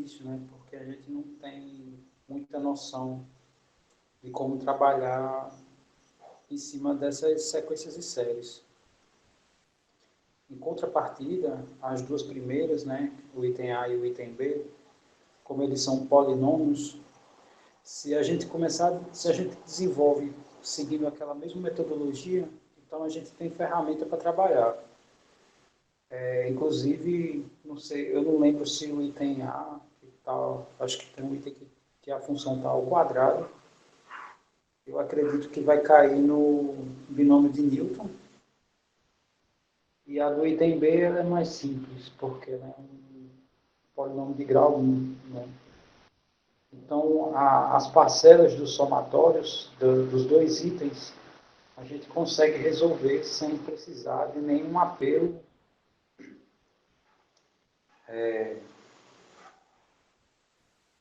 difícil, né? Porque a gente não tem muita noção de como trabalhar em cima dessas sequências e séries. Em contrapartida, as duas primeiras, né, o item A e o item B, como eles são polinômios, se a gente desenvolve seguindo aquela mesma metodologia, então a gente tem ferramenta para trabalhar. Inclusive, não sei, eu não lembro se o item A e tal, acho que tem um item que a função está ao quadrado. Eu acredito que vai cair no binômio de Newton. E a do item B ela é mais simples, porque ela é um polinômio de grau 1. Né? Então, as parcelas dos somatórios dos dois itens, a gente consegue resolver sem precisar de nenhum apelo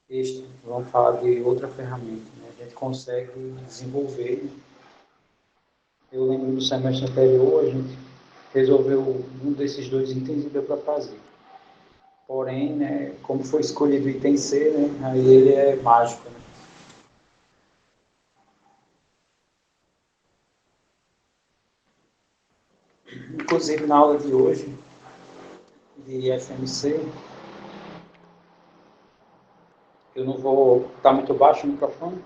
extra. Vamos falar de outra ferramenta. Né? A gente consegue desenvolver. Eu lembro no semestre anterior, a gente resolveu um desses dois itens e deu para fazer. Porém, né, como foi escolhido o item C, né, aí ele é mágico. Né? Inclusive, na aula de hoje, de FMC, eu não vou... Está muito baixo o microfone?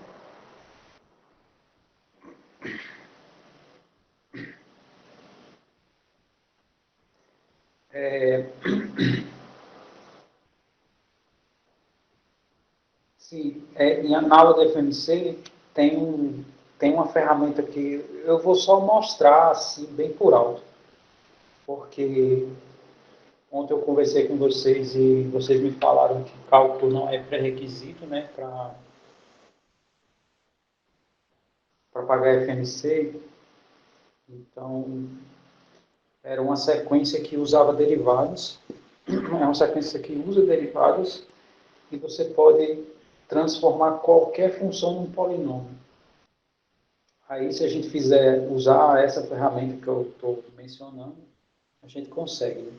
Sim, na aula da FMC tem uma ferramenta que eu vou só mostrar assim, bem por alto, porque ontem eu conversei com vocês e vocês me falaram que cálculo não é pré-requisito, né, para pagar FMC. Então, era uma sequência que usava derivadas, é uma sequência que usa derivadas e você pode transformar qualquer função num polinômio. Aí, se a gente fizer usar essa ferramenta que eu estou mencionando, a gente consegue. Né?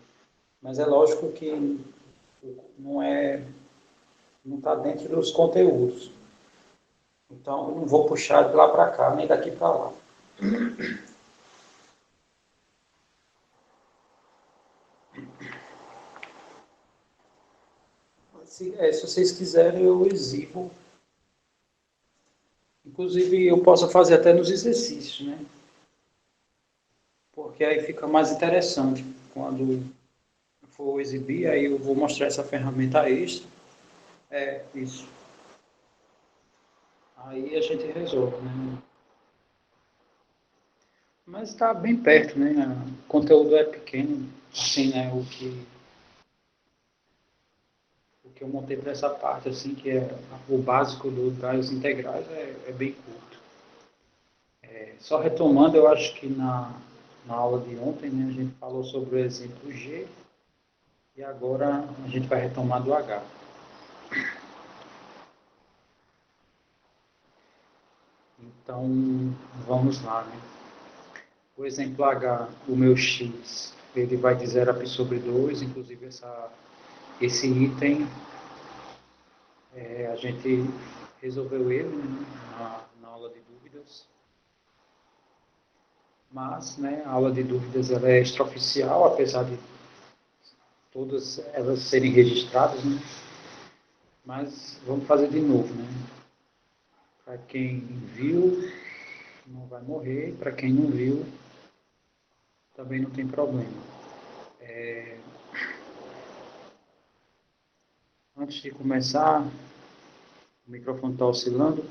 Mas é lógico que não está dentro dos conteúdos. Então, eu não vou puxar de lá para cá, nem daqui para lá. Se vocês quiserem, eu exibo. Inclusive, eu posso fazer até nos exercícios, né? Porque aí fica mais interessante. Quando for exibir, aí eu vou mostrar essa ferramenta extra. É, isso. Aí a gente resolve, né? Mas está bem perto, né? O conteúdo é pequeno, assim, né? O que eu montei para essa parte, assim, que é o básico das integrais, é bem curto. Só retomando, eu acho que na aula de ontem, né, a gente falou sobre o exemplo G e agora a gente vai retomar do H. Então, vamos lá, né? O exemplo H, o meu x, ele vai de 0 a π sobre 2, inclusive esse item, a gente resolveu ele, né, na aula de dúvidas. Mas, né, a aula de dúvidas ela é extraoficial, apesar de todas elas serem registradas, né? Mas vamos fazer de novo, né? Para quem viu, não vai morrer. Para quem não viu, também não tem problema. Antes de começar, o microfone está oscilando.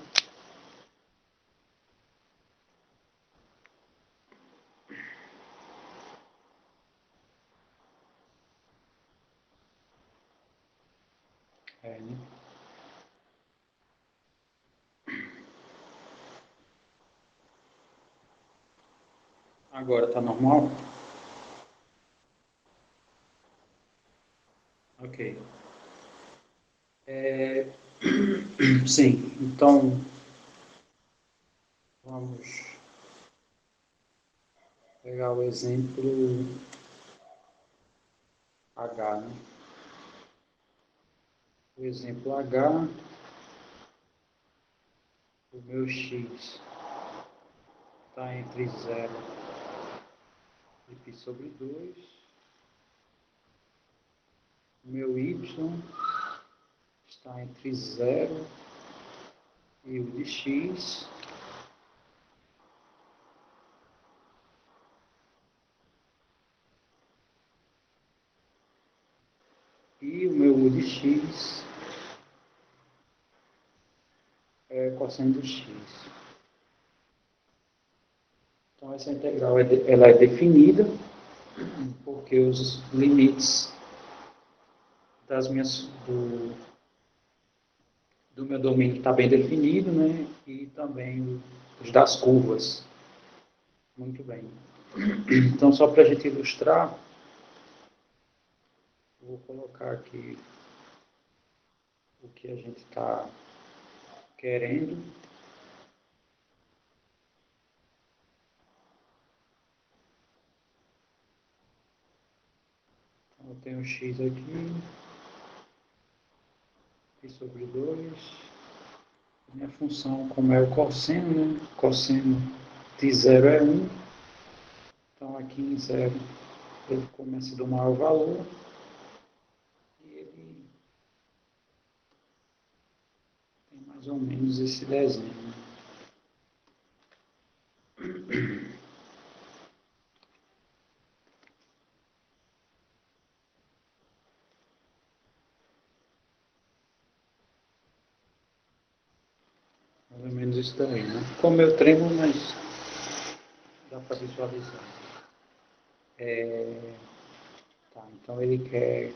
Né? Agora está normal? Ok. Sim, então vamos pegar o exemplo H, né? o exemplo H, o meu x está entre 0 e π sobre 2, o meu y está entre 0 e o de x, e o meu u de x é cosseno do x. Então, essa integral ela é definida porque os limites do meu domínio está bem definido, né? E também os das curvas. Muito bem. Então, só para a gente ilustrar, vou colocar aqui o que a gente está querendo. Então, eu tenho x aqui, π sobre 2. Minha função, como é o cosseno, né? Cosseno de 0 é 1. Então, aqui em 0, ele começa do maior valor. E ele tem mais ou menos esse desenho. Mais ou menos isso daí, né? Ficou meio tremo, mas dá para visualizar. Tá, então ele quer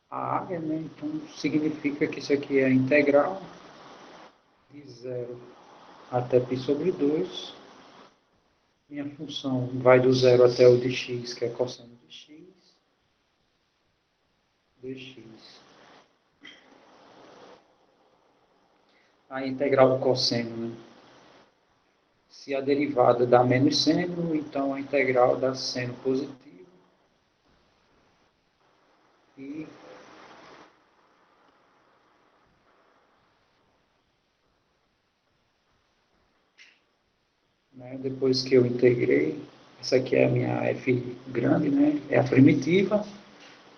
a área, né? Então significa que isso aqui é a integral de 0 até π sobre 2. Minha função vai do 0 até o de x, que é cosseno de x, dx. A integral do cosseno, né? Se a derivada dá menos seno, então a integral dá seno positivo. E né, depois que eu integrei, essa aqui é a minha f grande, né? É a primitiva.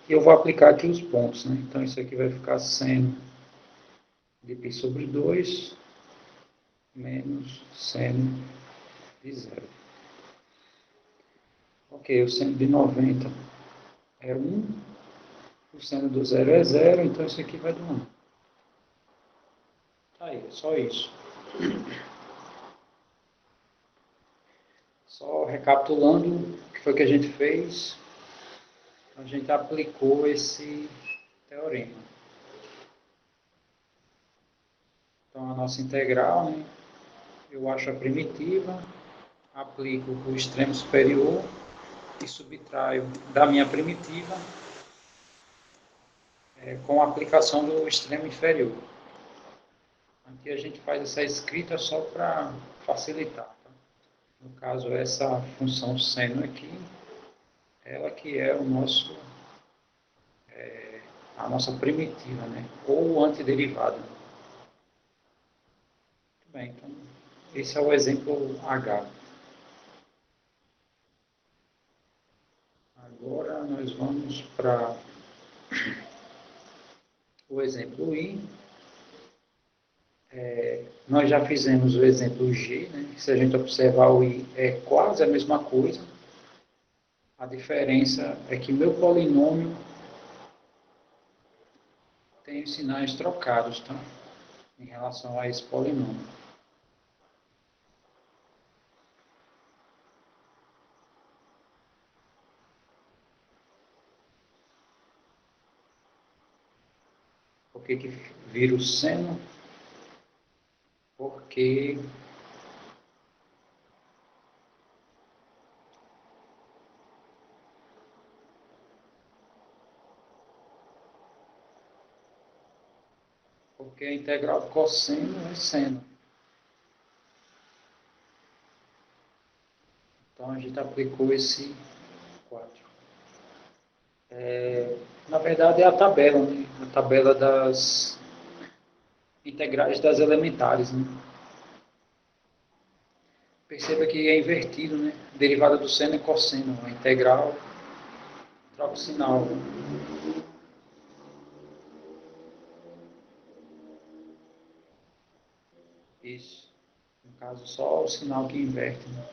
E eu vou aplicar aqui os pontos, né? Então isso aqui vai ficar seno de π sobre 2 menos seno de 0. Ok, o seno de 90 é 1, o seno do 0 é 0, então isso aqui vai dar 1. Tá aí, é só isso. Só recapitulando o que foi que a gente fez, a gente aplicou esse teorema. Então a nossa integral, né, eu acho a primitiva, aplico o extremo superior e subtraio da minha primitiva com a aplicação do extremo inferior. Aqui a gente faz essa escrita só para facilitar. Tá? No caso, essa função seno aqui, ela que é o nosso, a nossa primitiva, né? Ou antiderivada. Muito bem, então esse é o exemplo H. Agora nós vamos para o exemplo I. Nós já fizemos o exemplo G, né? Se a gente observar o I é quase a mesma coisa. A diferença é que meu polinômio tem os sinais trocados, tá? Em relação a esse polinômio. Por que vira o seno? Porque a integral do cosseno é seno. Então a gente aplicou esse 4. verdade é a tabela, né? A tabela das integrais das elementares, né? Perceba que é invertido, né? Derivada do seno e cosseno. A integral troca o sinal. Isso. No caso, só o sinal que inverte, né?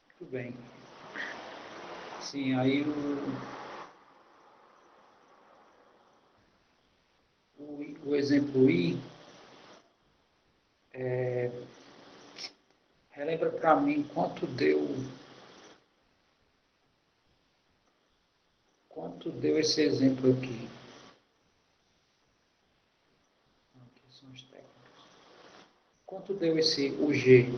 Muito bem. Sim, aí o exemplo I, relembra para mim quanto deu esse exemplo aqui. Aqui são os técnicos. Quanto deu o G?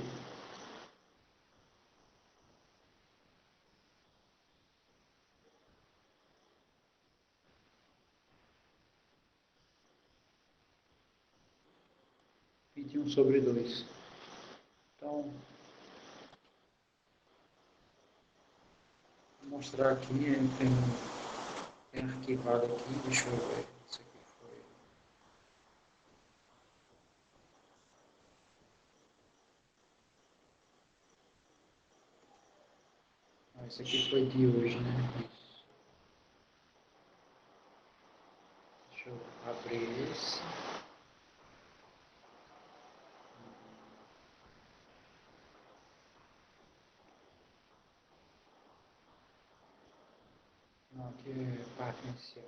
21/2. Então, vou mostrar aqui, tem arquivado aqui, deixa eu ver. Isso aqui foi. Isso aqui foi de hoje, né? Isso. Deixa eu abrir esse. Não, aqui é parte inicial.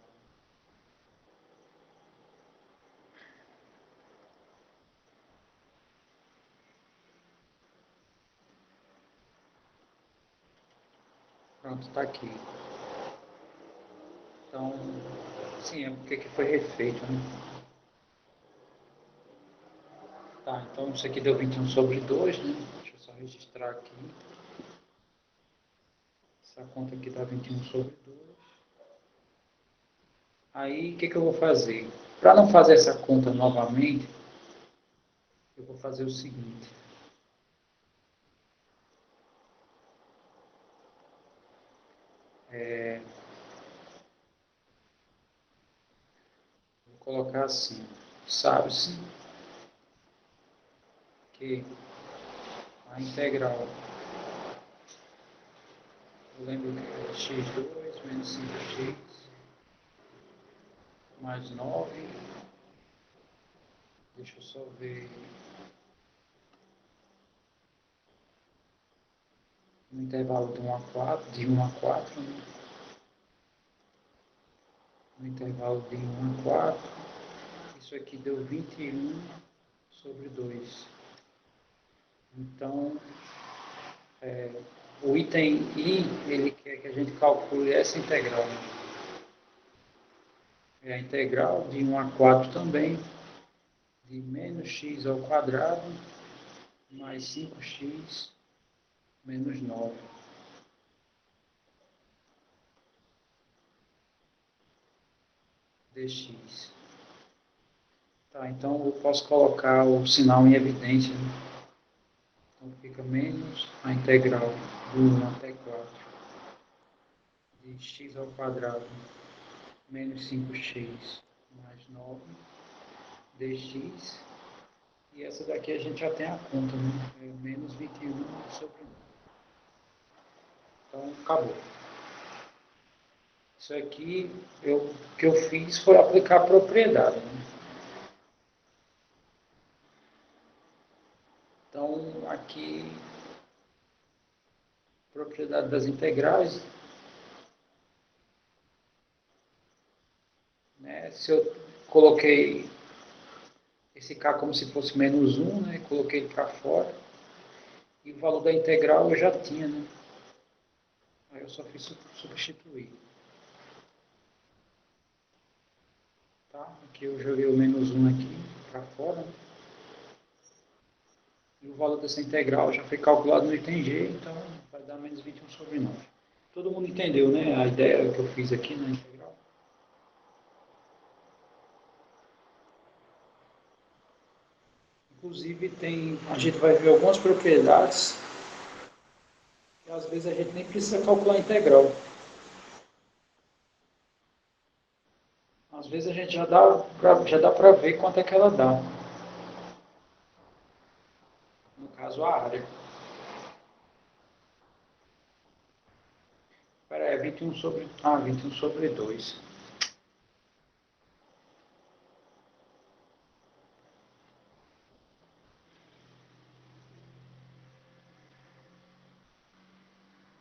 Pronto, está aqui. Então, sim, é porque que foi refeito, né? Tá, então isso aqui deu 21/2, né? Deixa eu só registrar aqui. Essa conta aqui dá 21/2. Aí, o que eu vou fazer? Para não fazer essa conta novamente, eu vou fazer o seguinte. Vou colocar assim. Sabe-se que a integral, eu lembro que é x2 menos 5x mais 9. Deixa eu só ver. No intervalo de 1 a 4, de 1 a 4, né? No intervalo de 1 a 4, isso aqui deu 21/2. Então, o item I, ele quer que a gente calcule essa integral. É a integral de 1 a 4 também, de menos x ao quadrado, mais 5x menos 9. Dx. Tá, então eu posso colocar o sinal em evidência, né? Então fica menos a integral de 1 até 4 de x ao quadrado menos 5x mais 9 dx. E essa daqui a gente já tem a conta, né? É menos 21/9. Então, acabou. Isso aqui, o que eu fiz foi aplicar a propriedade, né? Então, aqui, propriedade das integrais, né? Se eu coloquei esse k como se fosse menos 1, né? Coloquei ele para fora. E o valor da integral eu já tinha, né? Aí eu só fiz substituir. Tá? Aqui eu joguei o menos 1 aqui para fora, né? E o valor dessa integral já foi calculado no item G, então vai dar menos 21/9. Todo mundo entendeu, né? A ideia que eu fiz aqui na integral. Inclusive, a gente vai ver algumas propriedades que às vezes a gente nem precisa calcular a integral. Às vezes a gente já dá para ver quanto é que ela dá. No caso, a área. Espera aí, 21/2.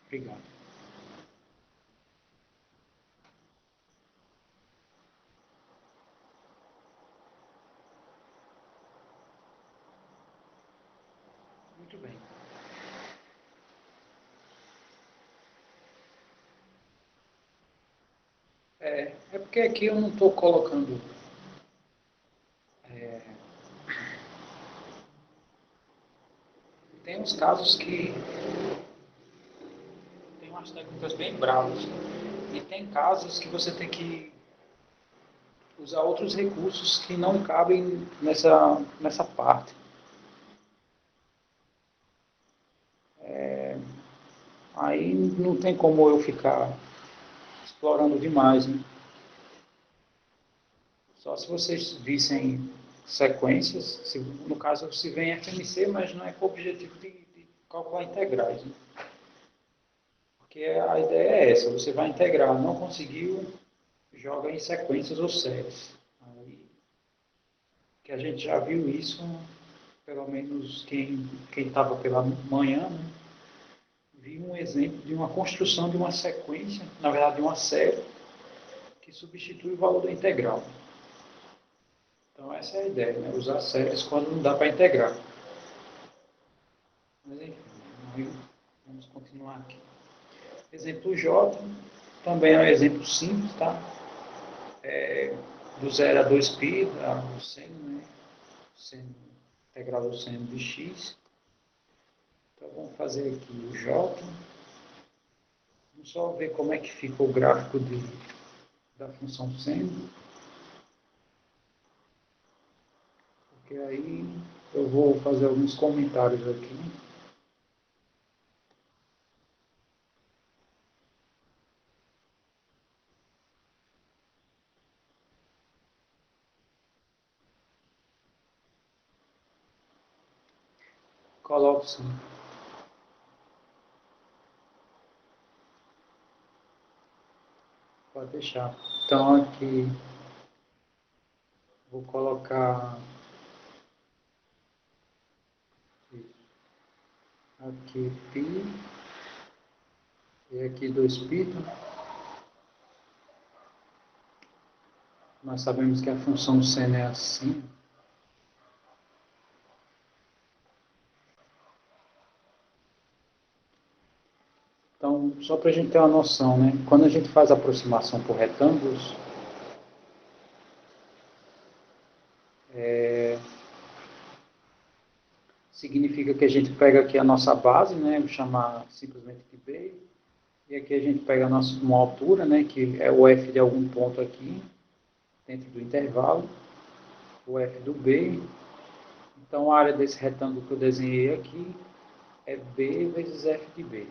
Obrigado. Muito bem. É porque aqui eu não estou colocando. Tem uns casos que tem umas técnicas bem bravas. E tem casos que você tem que usar outros recursos que não cabem nessa parte. Aí não tem como eu ficar explorando demais, né? Só se vocês vissem sequências, no caso se vem FMC, mas não é com o objetivo de calcular integrais, né? Porque a ideia é essa, você vai integrar, não conseguiu, joga em sequências ou séries. Aí, que a gente já viu isso, pelo menos quem estava pela manhã, né? Vi um exemplo de uma construção de uma sequência, na verdade de uma série, que substitui o valor da integral. Então essa é a ideia, né? Usar séries quando não dá para integrar. Mas enfim, vamos continuar aqui. Exemplo J, também é um exemplo simples, tá? Do 0 a 2π, do seno, né? Seno, integral do seno de x. Então vamos fazer aqui o J. Vamos só ver como é que fica o gráfico da função seno. Porque aí eu vou fazer alguns comentários aqui. Coloco sim. Pode deixar. Então aqui vou colocar aqui π e aqui 2π. Nós sabemos que a função seno é assim. Então, só para a gente ter uma noção, né? Quando a gente faz aproximação por retângulos, significa que a gente pega aqui a nossa base, né? Vou chamar simplesmente de B. E aqui a gente pega uma altura, né? Que é o F de algum ponto aqui, dentro do intervalo. O F do B. Então, a área desse retângulo que eu desenhei aqui é B vezes F de B.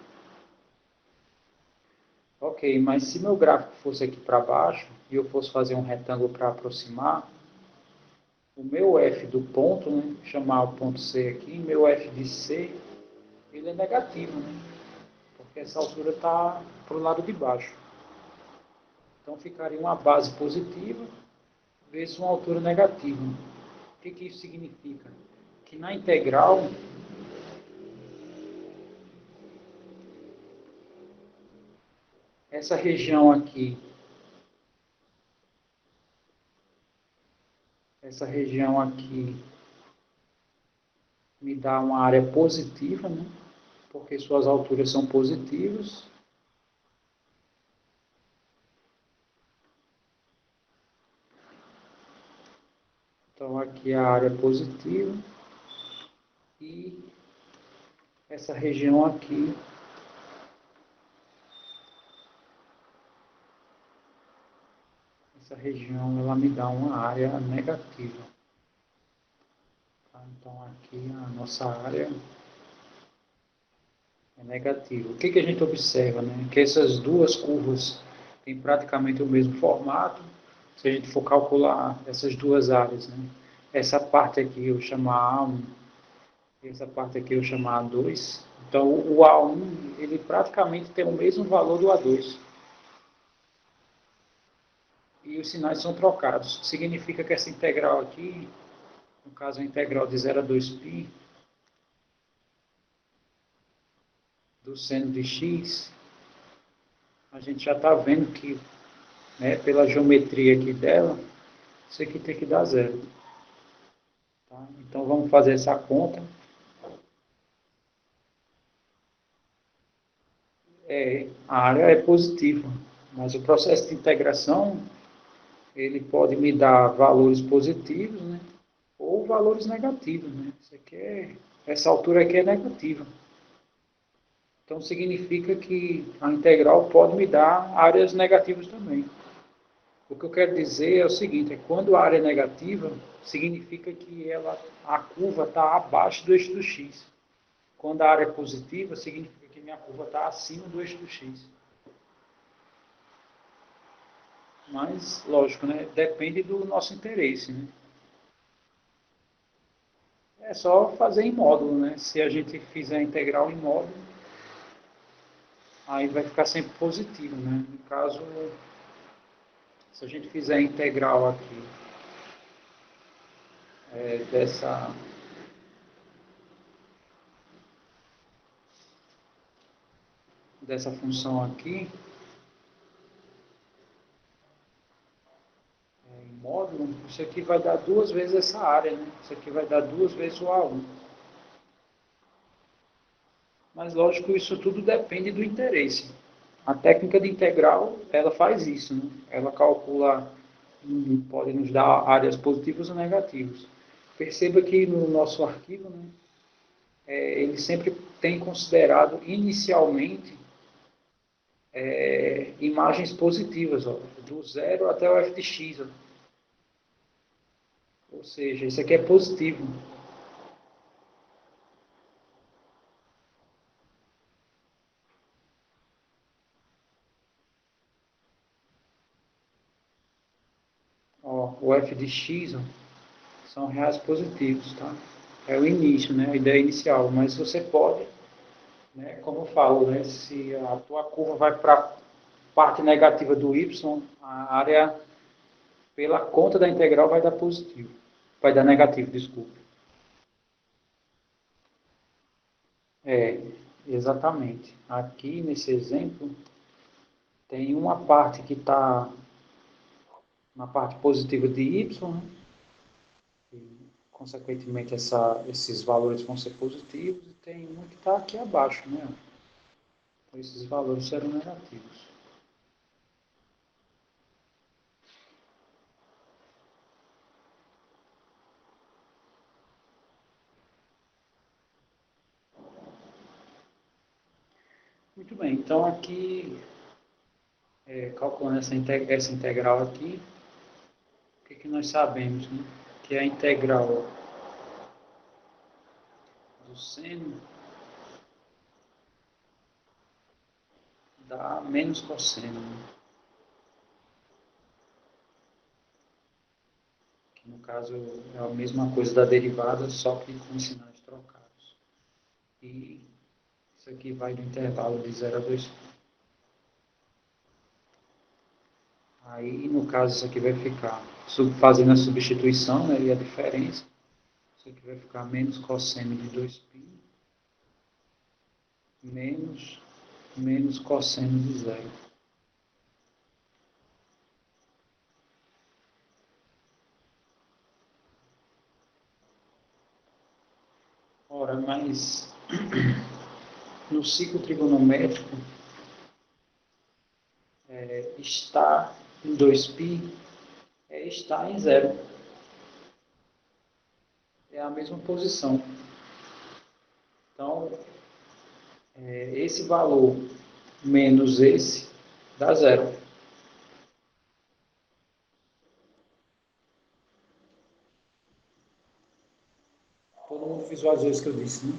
Ok, mas se meu gráfico fosse aqui para baixo e eu fosse fazer um retângulo para aproximar, o meu F do ponto, né, chamar o ponto C aqui, meu F de C, ele é negativo, né? Porque essa altura está para o lado de baixo. Então ficaria uma base positiva vezes uma altura negativa. O que isso significa? Que na integral, essa região aqui, me dá uma área positiva, né? Porque suas alturas são positivas. Então aqui a área é positiva e essa região aqui ela me dá uma área negativa. Tá? Então aqui a nossa área é negativa. O que a gente observa? Né? Que essas duas curvas têm praticamente o mesmo formato, se a gente for calcular essas duas áreas, né? Essa parte aqui eu chamar A1, essa parte aqui eu chamar A2. Então, o A1, ele praticamente tem o mesmo valor do A2. E os sinais são trocados. Significa que essa integral aqui, no caso a integral de 0 a 2π, do seno de x, a gente já está vendo que, né, pela geometria aqui dela, isso aqui tem que dar zero. Tá? Então, vamos fazer essa conta. A área é positiva, mas o processo de integração, ele pode me dar valores positivos, né, ou valores negativos. Né? Isso aqui essa altura aqui é negativa. Então, significa que a integral pode me dar áreas negativas também. O que eu quero dizer é o seguinte, quando a área é negativa, significa que a curva está abaixo do eixo do x. Quando a área é positiva, significa que minha curva está acima do eixo do x. Mas, lógico, né? Depende do nosso interesse. Né? É só fazer em módulo. Né? Se a gente fizer a integral em módulo, aí vai ficar sempre positivo. Né? No caso, se a gente fizer a integral aqui dessa função aqui, em módulo, isso aqui vai dar duas vezes essa área. Né? Isso aqui vai dar duas vezes o A1. Mas, lógico, isso tudo depende do interesse. A técnica de integral, ela faz isso. Né? Ela calcula, pode nos dar áreas positivas ou negativas. Perceba que no nosso arquivo, né, ele sempre tem considerado inicialmente imagens positivas, ó, do zero até o f de x. Ó. Ou seja, isso aqui é positivo. Ó, o f de x, ó, são reais positivos, tá? É o início, né? A ideia inicial. Mas você pode, né, como eu falo, né, se a tua curva vai para a parte negativa do y, a área, pela conta da integral, vai dar positivo. Vai dar negativo, desculpa. É, exatamente. Aqui, nesse exemplo, tem uma parte que está na parte positiva de y, né? E, consequentemente, esses valores vão ser positivos, e tem uma que está aqui abaixo, né? Então, esses valores serão negativos. Muito bem, então aqui, calculando essa integral aqui, o que nós sabemos? Né? Que a integral do seno dá menos cosseno. Né? Que no caso é a mesma coisa da derivada, só que com sinais trocados. E isso aqui vai do intervalo de 0 a 2. Aí, no caso, isso aqui vai ficar, fazendo a substituição, né, e a diferença, isso aqui vai ficar menos cosseno de 2π, menos cosseno de 0. Ora, mas no ciclo trigonométrico, estar em 2π é estar em 0. É a mesma posição. Então, esse valor menos esse dá 0. Todo mundo visualizou isso que eu disse, né?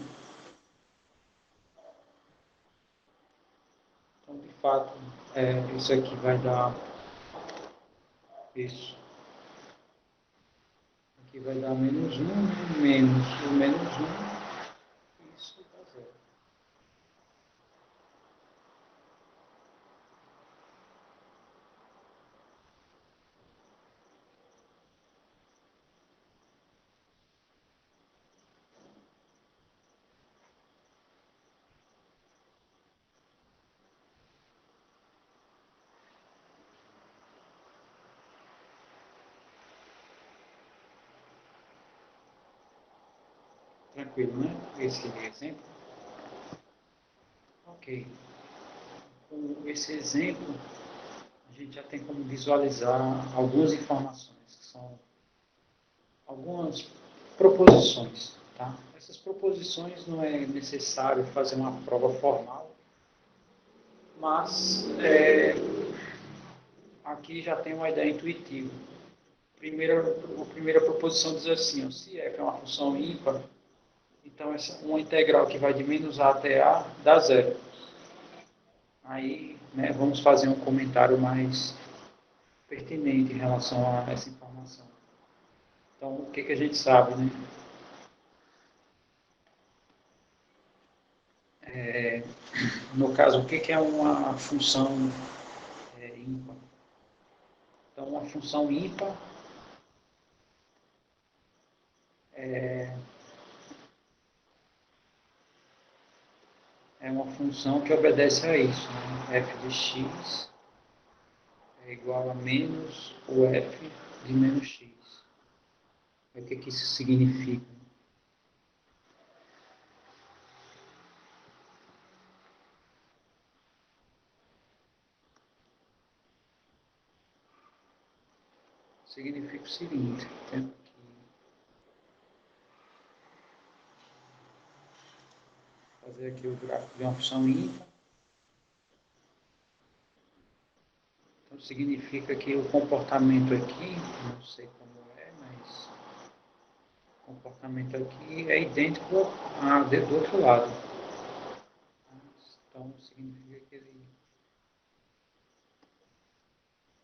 Então, de fato, isso aqui vai dar Isso. Aqui vai dar menos 1, menos o menos 1, isso dá 0. Tranquilo, né? Esse exemplo. Ok. Com esse exemplo, a gente já tem como visualizar algumas informações, que são algumas proposições. Tá? Essas proposições não é necessário fazer uma prova formal, mas aqui já tem uma ideia intuitiva. A primeira proposição diz assim, ó, se f é uma função ímpar, então uma integral que vai de menos a até a dá zero. Aí, né, vamos fazer um comentário mais pertinente em relação a essa informação. Então, o que a gente sabe, né? No caso, o que é uma função ímpar? Então, uma função ímpar é uma função que obedece a isso. Né? F de x é igual a menos o f de menos x. O que isso significa? Significa o seguinte, temos que fazer aqui o gráfico de uma função ímpar. Então, significa que o comportamento aqui, não sei como é, mas o comportamento aqui é idêntico a do outro lado. Então, significa que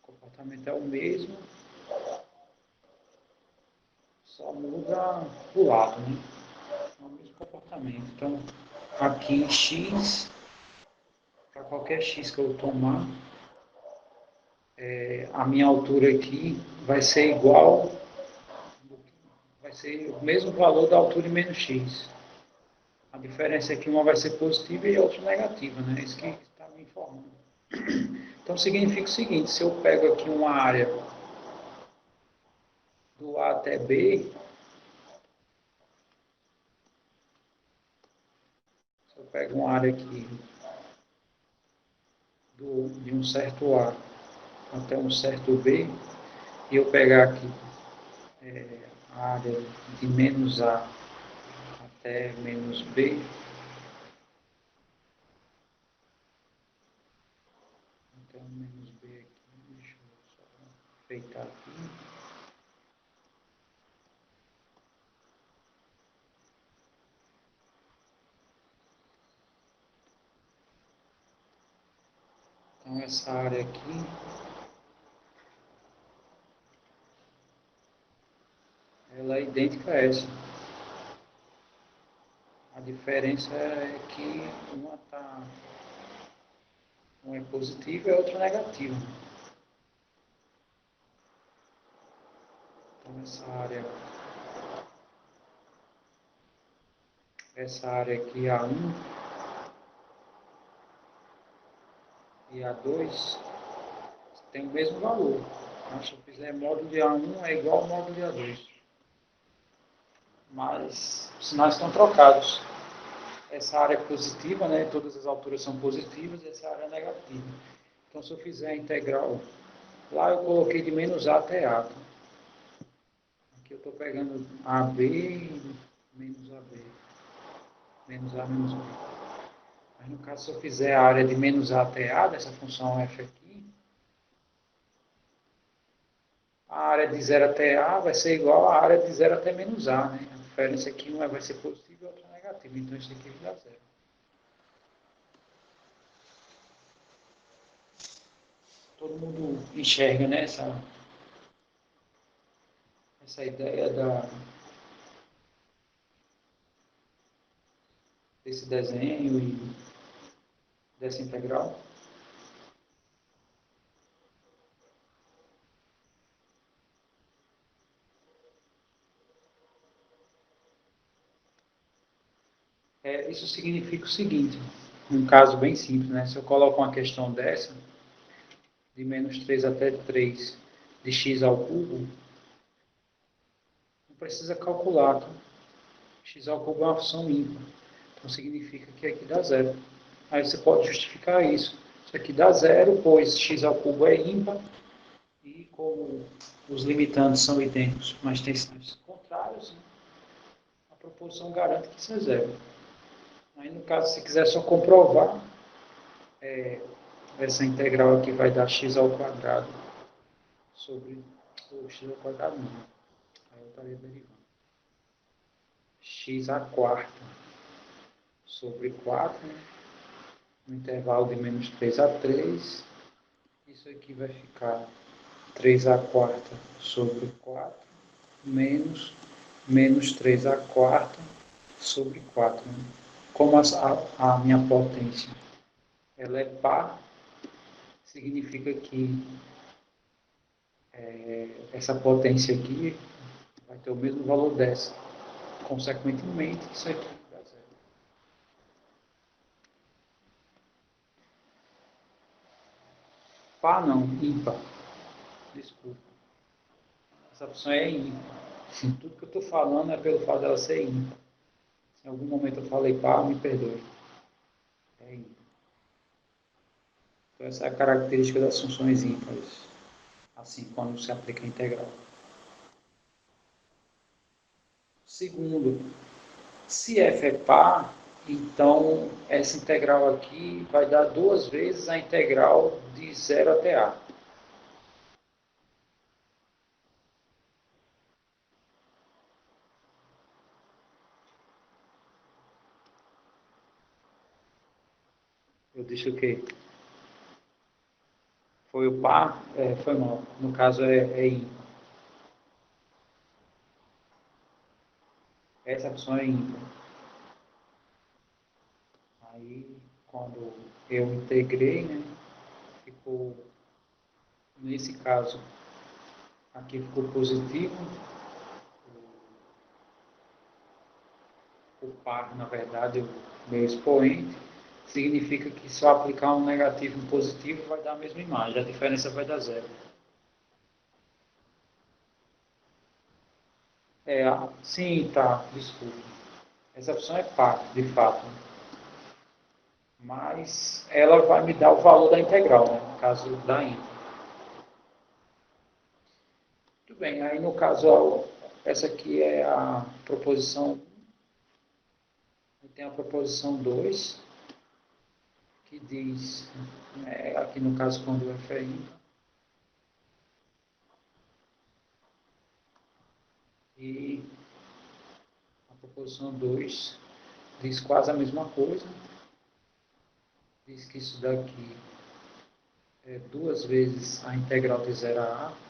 o comportamento é o mesmo, só muda o lado, né? É o mesmo comportamento. Então, aqui em x, para qualquer x que eu tomar, a minha altura aqui vai ser igual, vai ser o mesmo valor da altura em menos x. A diferença é que uma vai ser positiva e a outra negativa, né? Isso que está me informando. Então, significa o seguinte, se eu pego aqui uma área do A até B, se eu pego uma área aqui de um certo A até um certo B, e eu pegar aqui a área de menos A até menos B, então menos B aqui, deixa eu só feitar aqui. Então essa área aqui, ela é idêntica a essa. A diferença é que uma é positiva e a outra é negativa. Então essa área aqui, A1 e A2, tem o mesmo valor. Então, se eu fizer módulo de A1 é igual ao módulo de A2. Mas os sinais estão trocados. Essa área é positiva, né? Todas as alturas são positivas, e essa área é negativa. Então, se eu fizer a integral, lá eu coloquei de menos A até A. Tá? Aqui eu estou pegando AB e menos AB. Menos A menos B. Mas no caso, se eu fizer a área de menos A até A, dessa função f aqui, a área de 0 até A vai ser igual à área de 0 até menos A. Né? A diferença aqui, uma vai ser positiva e outra negativa. Então, isso aqui dá zero. Todo mundo enxerga, né? essa ideia desse desenho e dessa integral? Isso significa o seguinte, um caso bem simples, né? Se eu coloco uma questão dessa, de menos 3 até 3 de x ao cubo, não precisa calcular, tá? X ao cubo é uma função ímpar, então significa que aqui dá zero. Aí você pode justificar isso. Isso aqui dá zero, pois x ao cubo é ímpar, e como os limitantes são idênticos, mas têm sinais contrários, a proposição garante que isso é zero. Aí, no caso, se quiser só comprovar, essa integral aqui vai dar x ao quadrado sobre o x ao quadrado não. Aí eu estaria derivando. X à quarta sobre 4, né? No intervalo de menos 3 a 3. Isso aqui vai ficar 3 à quarta sobre 4 menos 3 à quarta sobre 4. Né? Como a minha potência ela é par, significa que essa potência aqui vai ter o mesmo valor dessa. Consequentemente, isso aqui dá zero. Par não, ímpar. Desculpa. Essa opção é ímpar. Tudo que eu estou falando é pelo fato dela ser ímpar. Se em algum momento eu falei par, me perdoe. É ímpar. Então, essa é a característica das funções ímpares. Assim, quando se aplica a integral. Segundo, se f é par, então essa integral aqui vai dar duas vezes a integral de 0 até a. Eu disse o quê? Foi o par? Foi mal. No caso é ímpar. Essa opção é ímpar. Aí, quando eu integrei, né, ficou, nesse caso, aqui ficou positivo. O par, na verdade, o meu expoente, significa que se eu aplicar um negativo e um positivo, vai dar a mesma imagem. A diferença vai dar zero. Sim, tá, desculpa. Essa opção é par, de fato. Mas ela vai me dar o valor da integral, né, no caso da ímpar. Muito bem, aí no caso, essa aqui é a proposição, tem a proposição 2 que diz, aqui no caso quando o f é ímpar, e a proposição 2 diz quase a mesma coisa, diz que isso daqui é duas vezes a integral de 0 a a.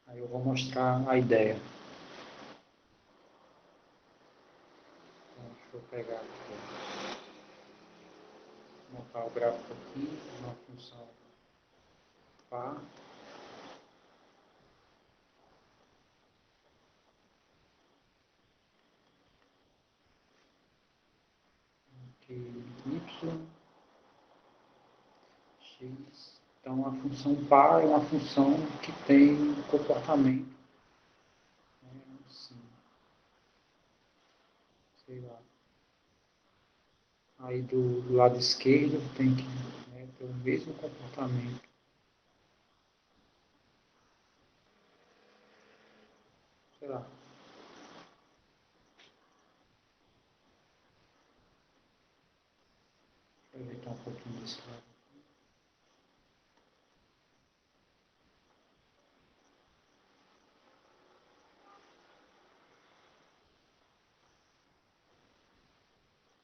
Aí eu vou mostrar a ideia. Então, deixa eu pegar aqui, montar o gráfico aqui, uma função par. Aqui, y, x. Então, a função par é uma função que tem um comportamento, né, assim, sei lá. Aí do lado esquerdo tem que, né, ter o mesmo comportamento. Sei lá. Deixa eu ajeitar um pouquinho desse lado.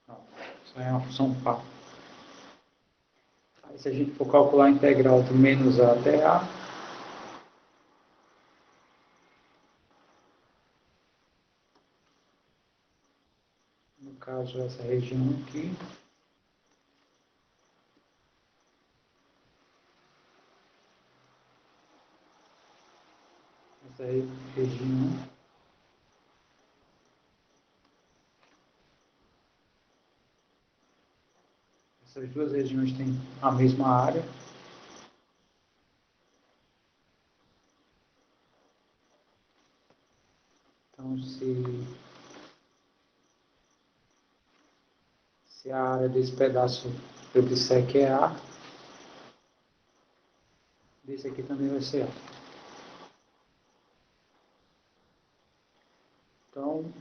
Não, isso aí é uma função par. Se a gente for calcular a integral de menos A até A, no caso essa região aqui, essa região, essas duas regiões têm a mesma área. Então, se a área desse pedaço eu disser que é A, desse aqui também vai ser A. Então,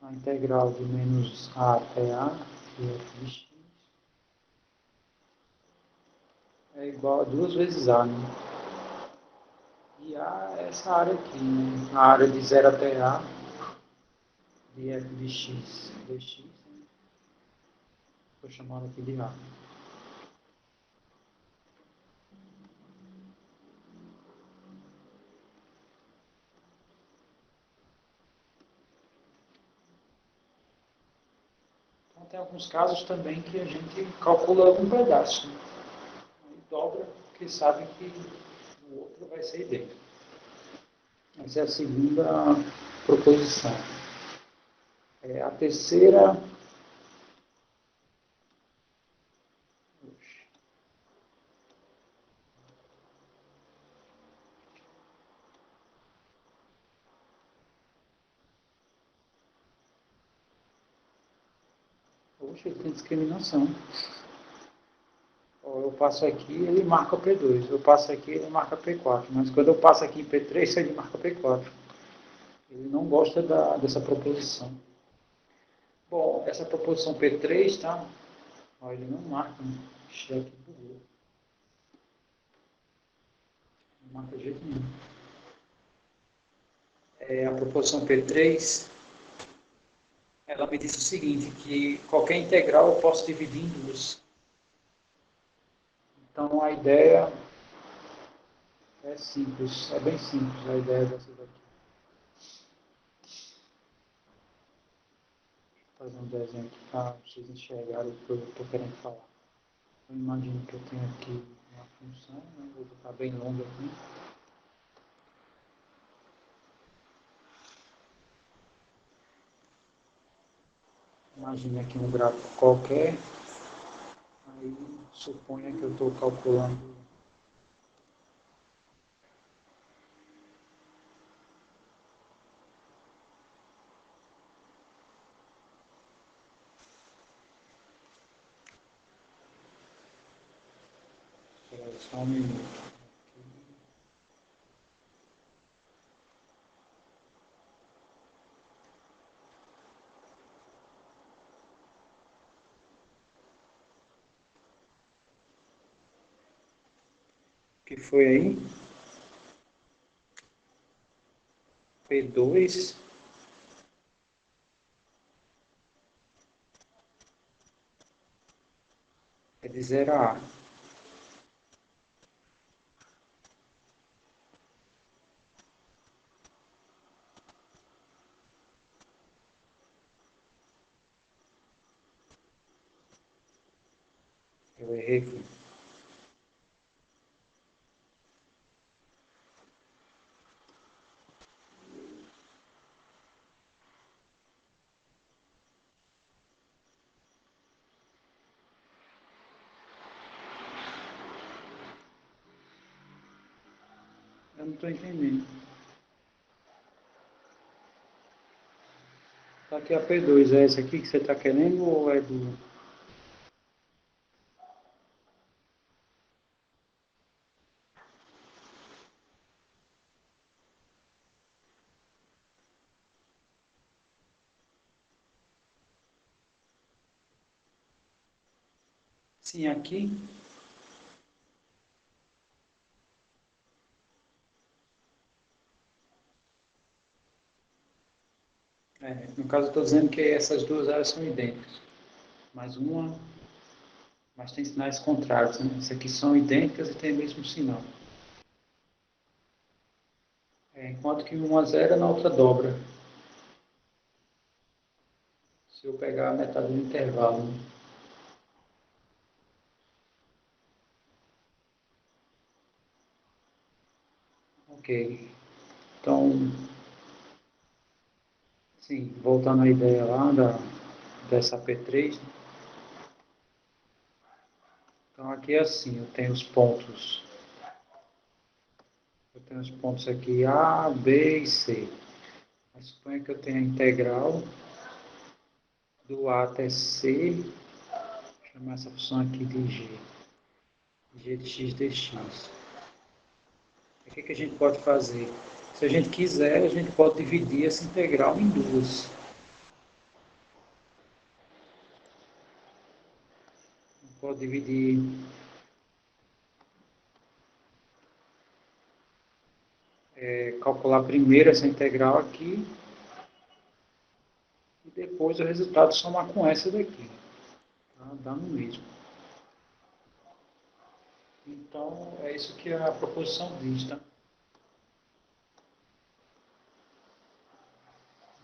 a integral de menos A até A, que é f de x, é igual a 2 vezes A, né? E A é essa área aqui, né? A área de 0 até A, de f de x dx, né? Estou chamando aqui de A. Então, tem alguns casos também que a gente calcula um pedaço, né? Aí dobra, porque sabe que o outro vai ser idêntico. Essa é a segunda proposição. A terceira... Poxa, ele tem discriminação. Eu passo aqui, ele marca P2. Eu passo aqui, ele marca P4. Mas quando eu passo aqui em P3, ele marca P4. Ele não gosta dessa proposição. Bom, essa proposição P3, tá? Ó, ele não marca, né? Deixa aqui bugou. Não marca de jeito nenhum. A proposição P3, ela me diz o seguinte, que qualquer integral eu posso dividir em duas. Então, a ideia é simples, é bem simples a ideia dessa daqui. Vou fazer um desenho aqui para vocês enxergarem o que eu estou querendo falar. Eu imagino que eu tenho aqui uma função, né? Vou botar bem longa aqui. Imagine aqui um gráfico qualquer. Aí suponha que eu estou calculando só um minuto. O que foi aí? P2 é de 0 a A. Eu errei aqui. Eu não estou entendendo. Tá aqui a P2, é essa aqui que você está querendo ou é do... Sim, aqui. No caso, eu estou dizendo que essas duas áreas são idênticas. Mas uma mas tem sinais contrários, né? Essas aqui são idênticas e têm o mesmo sinal. Enquanto que uma zero na outra dobra. Se eu pegar a metade do intervalo, né? Ok. Então, sim, voltando à ideia lá dessa P3, né? Então aqui é assim, eu tenho os pontos aqui A, B e C. Mas suponha que eu tenha a integral do A até C, vou chamar essa função aqui de G de x dx. O que a gente pode fazer? Se a gente quiser, a gente pode dividir essa integral em duas. Pode dividir calcular primeiro essa integral aqui e depois o resultado somar com essa daqui. Tá? Dá no mesmo. Então, é isso que a proposição diz, tá?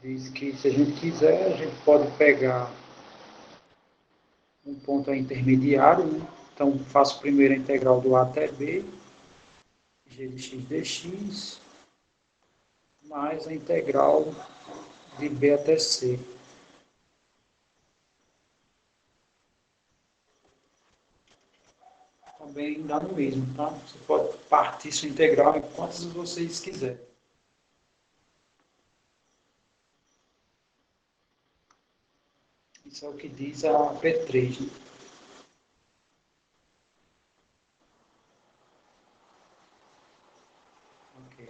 Diz que se a gente quiser, a gente pode pegar um ponto intermediário, né? Então, faço primeiro a integral do A até B, g de x dx, mais a integral de B até C. Também dá no mesmo, tá? Você pode partir sua integral em quantas vocês quiserem. Isso é o que diz a P3, né? Ok.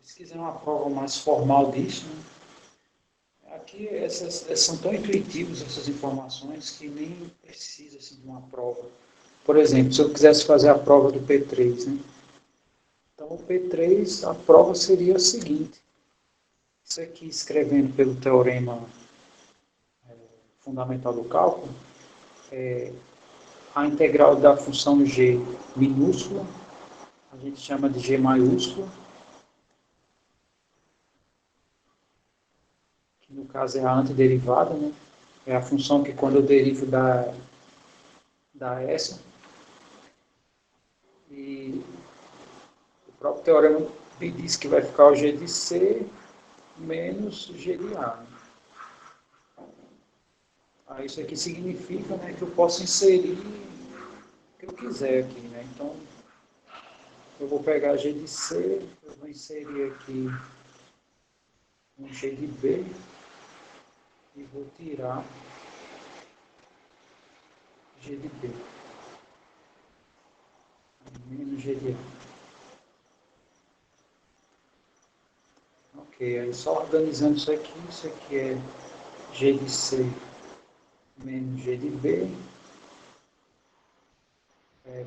Se quiser uma prova mais formal disso, né? Aqui essas são tão intuitivas essas informações que nem precisa assim, de uma prova. Por exemplo, se eu quisesse fazer a prova do P3, né? Então, o P3, a prova seria o seguinte. Isso aqui, escrevendo pelo teorema fundamental do cálculo, a integral da função g minúscula, a gente chama de g maiúscula, que no caso é a antiderivada, né? É a função que quando eu derivo da essa, e o próprio teorema me diz que vai ficar o g de C menos g de A. Aí isso aqui significa, né, que eu posso inserir o que eu quiser aqui, né? Então, eu vou pegar g de C, eu vou inserir aqui um g de B e vou tirar g de B, menos g de A. Ok, aí só organizando isso aqui é g de C menos g de B,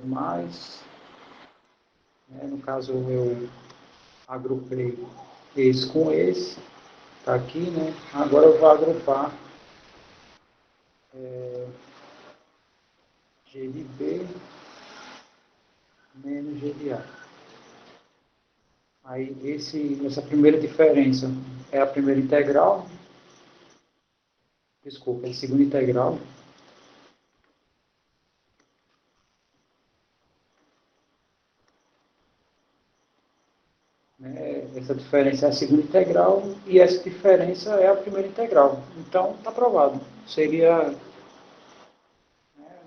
mais, né, no caso eu agrupei esse com esse, está aqui, né? Agora eu vou agrupar g de B menos g de A. Aí essa primeira diferença é a primeira integral, desculpa, é a segunda integral, né? Essa diferença é a segunda integral e essa diferença é a primeira integral. Então, está provado. Seria, né,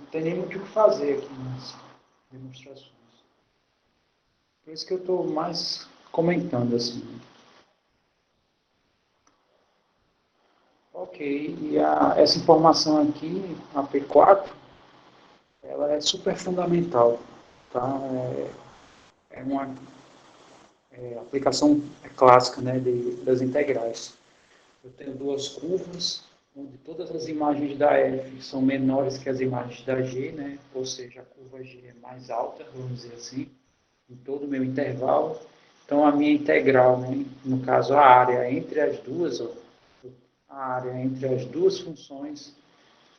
não tem nem muito o que fazer aqui nas demonstrações. Por isso que eu estou mais comentando assim. Ok, e essa informação aqui, a P4, ela é super fundamental, tá? É uma aplicação clássica, né, das integrais. Eu tenho duas curvas, onde todas as imagens da F são menores que as imagens da G, né? Ou seja, a curva G é mais alta, vamos dizer assim, em todo o meu intervalo. Então, a minha integral, né, no caso, a área entre as duas, ó, a área entre as duas funções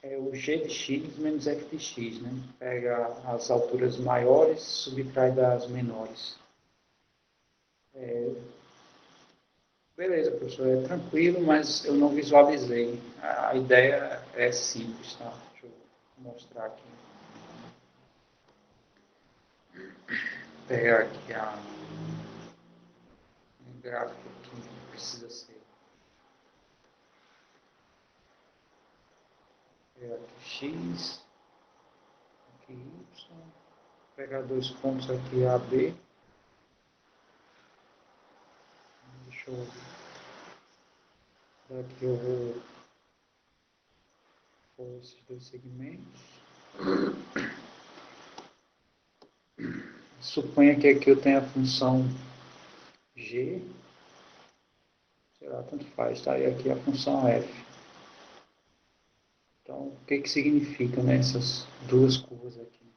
é o g de x menos f de x, né? Pega as alturas maiores, subtrai das menores. Beleza, professor, é tranquilo, mas eu não visualizei. A ideia é simples, tá? Deixa eu mostrar aqui. Vou pegar aqui um gráfico que precisa ser. Vou pegar aqui x, aqui y. Vou pegar dois pontos aqui, A, B. Deixa eu... Daqui eu vou pôr esses dois segmentos. Suponha que aqui eu tenha a função g, sei lá, tanto faz, tá? E aqui a função f. Então, o que significa, né, essas duas curvas aqui?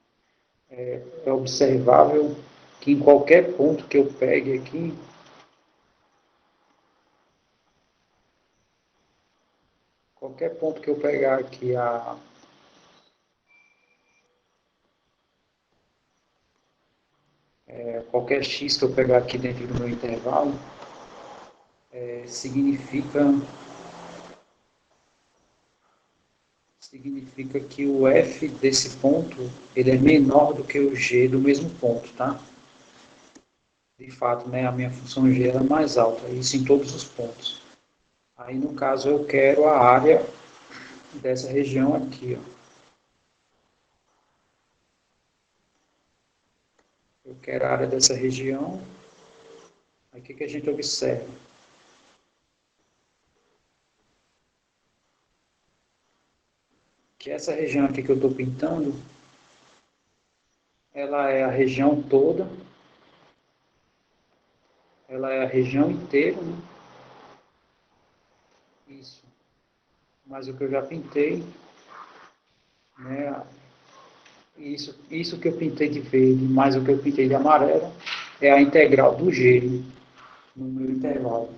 É observável que em qualquer ponto que eu pegue aqui, qualquer ponto que eu pegar aqui, qualquer x que eu pegar aqui dentro do meu intervalo, significa que o f desse ponto ele é menor do que o g do mesmo ponto, tá? De fato, né, a minha função g é mais alta, isso em todos os pontos. Aí, no caso, eu quero a área dessa região aqui, ó. Eu quero a área dessa região. Aí, o que a gente observa? Que essa região aqui que eu estou pintando, ela é a região toda, ela é a região inteira, né? Isso. Mas o que eu já pintei, né? Isso que eu pintei de verde, mais o que eu pintei de amarelo, é a integral do G no meu intervalo.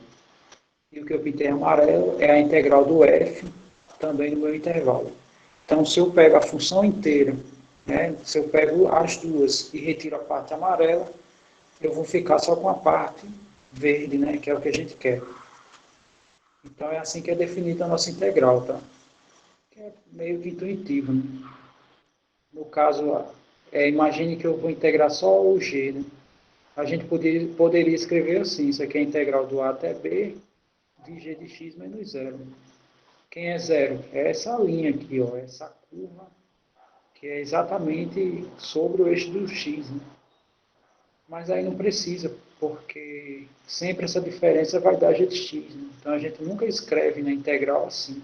E o que eu pintei amarelo é a integral do F também no meu intervalo. Então, se eu pego a função inteira, né, se eu pego as duas e retiro a parte amarela, eu vou ficar só com a parte verde, né, que é o que a gente quer. Então, é assim que é definida a nossa integral, tá? Que é meio que intuitivo, né? No caso, imagine que eu vou integrar só o G, né? A gente poderia escrever assim, isso aqui é a integral do A até B, de g de x menos zero. Quem é zero? É essa linha aqui, ó, essa curva, que é exatamente sobre o eixo do x, né? Mas aí não precisa, porque sempre essa diferença vai dar g de x, né? Então a gente nunca escreve na integral assim.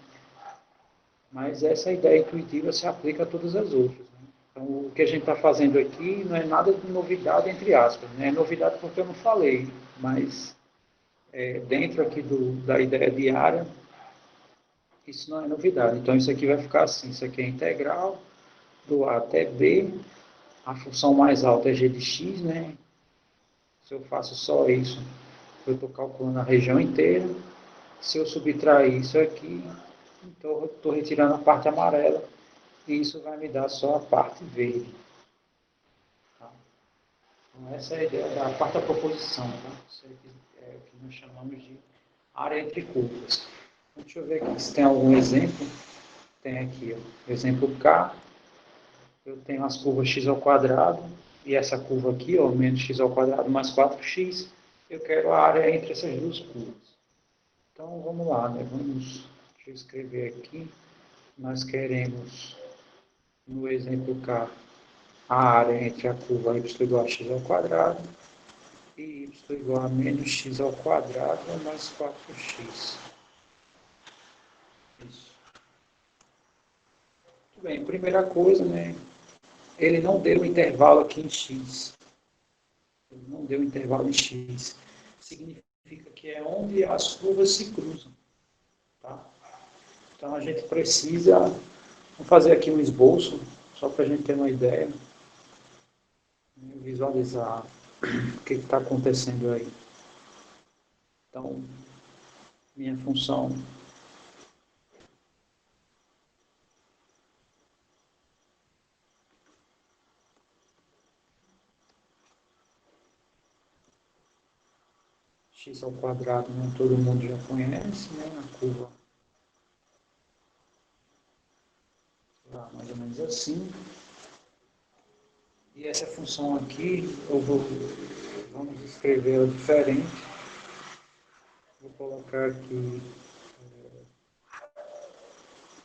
Mas essa ideia intuitiva se aplica a todas as outras, né? Então o que a gente está fazendo aqui não é nada de novidade, entre aspas, né? É novidade porque eu não falei, mas dentro aqui da ideia de área, isso não é novidade. Então isso aqui vai ficar assim, isso aqui é integral do A até B, a função mais alta é g de x, né? Se eu faço só isso, eu estou calculando a região inteira. Se eu subtrair isso aqui, então eu estou retirando a parte amarela e isso vai me dar só a parte verde. Tá? Então essa é a ideia da quarta proposição. Tá? Isso é o que nós chamamos de área entre curvas. Então, deixa eu ver aqui se tem algum exemplo. Tem aqui, ó, exemplo K. Eu tenho as curvas x ao quadrado e essa curva aqui, ó, menos x ao quadrado mais 4x, eu quero a área entre essas duas curvas. Então, vamos lá, né? Deixa eu escrever aqui. Nós queremos, no exemplo K, a área entre a curva y igual a x ao quadrado e y igual a menos x ao quadrado mais 4x. Isso. Muito bem, primeira coisa, né? Ele não deu intervalo aqui em x. Ele não deu intervalo em x. Significa que é onde as curvas se cruzam. Tá? Então a gente precisa, vamos fazer aqui um esboço, só para a gente ter uma ideia, visualizar o que está acontecendo aí. Então, minha função x ao quadrado, né? Todo mundo já conhece, né? A curva lá, mais ou menos assim. E essa função aqui, vamos escrever ela diferente. Vou colocar aqui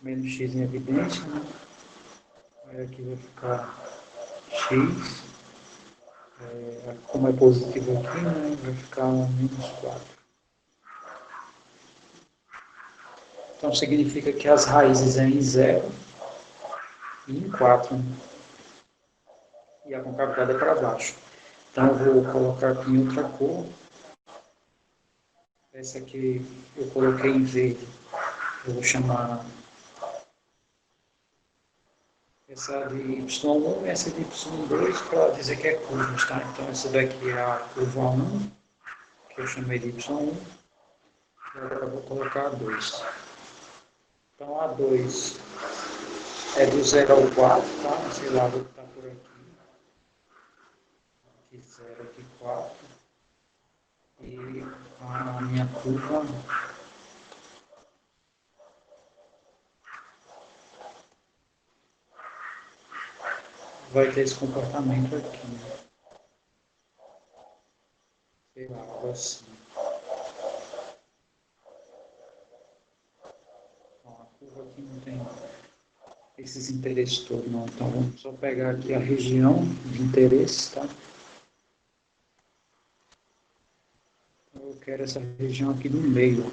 menos x em evidência, né? Aí aqui vai ficar x, como é positivo aqui, né? Vai ficar menos 4. Então significa que as raízes é em 0 e em 4, né? E a concavidade é para baixo. Então eu vou colocar aqui em outra cor. Essa aqui eu coloquei em verde. Eu vou chamar essa de y1 e essa de y2 para dizer que é curvas, tá? Então essa daqui é a curva 1, que eu chamei de y1. E agora eu vou colocar a 2. Então a 2 é do 0 ao 4, tá? Sei lá, vou botar por aqui. Aqui 0, aqui 4. E a minha curva vai ter esse comportamento aqui, né? Sei lá, algo assim. Bom, a curva aqui não tem esses interesses todos, não. Então vamos só pegar aqui a região de interesse, tá? Eu quero essa região aqui no meio.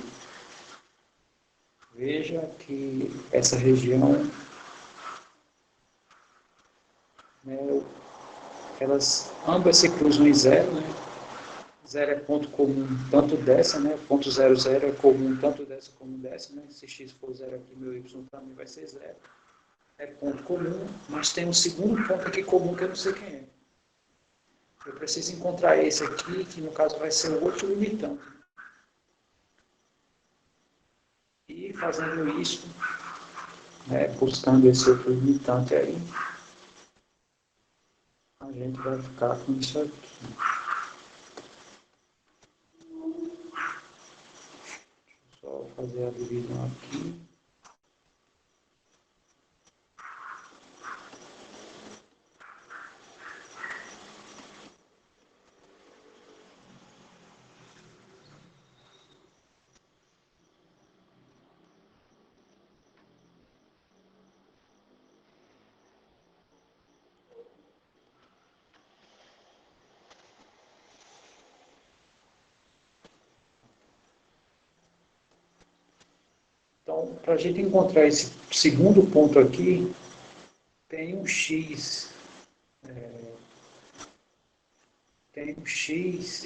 Veja que essa região, né, elas ambas se cruzam em 0, né? 0 é ponto comum tanto dessa, né? Ponto 0, 0 é comum tanto dessa como dessa, né? Se x for 0 aqui, meu y também vai ser 0. É ponto comum, mas tem um segundo ponto aqui comum que eu não sei quem é. Eu preciso encontrar esse aqui, que no caso vai ser o outro limitante. E fazendo isso, né, buscando esse outro limitante aí, a gente vai ficar com isso aqui. Só fazer a divisão aqui. Então, para a gente encontrar esse segundo ponto aqui, tem um x,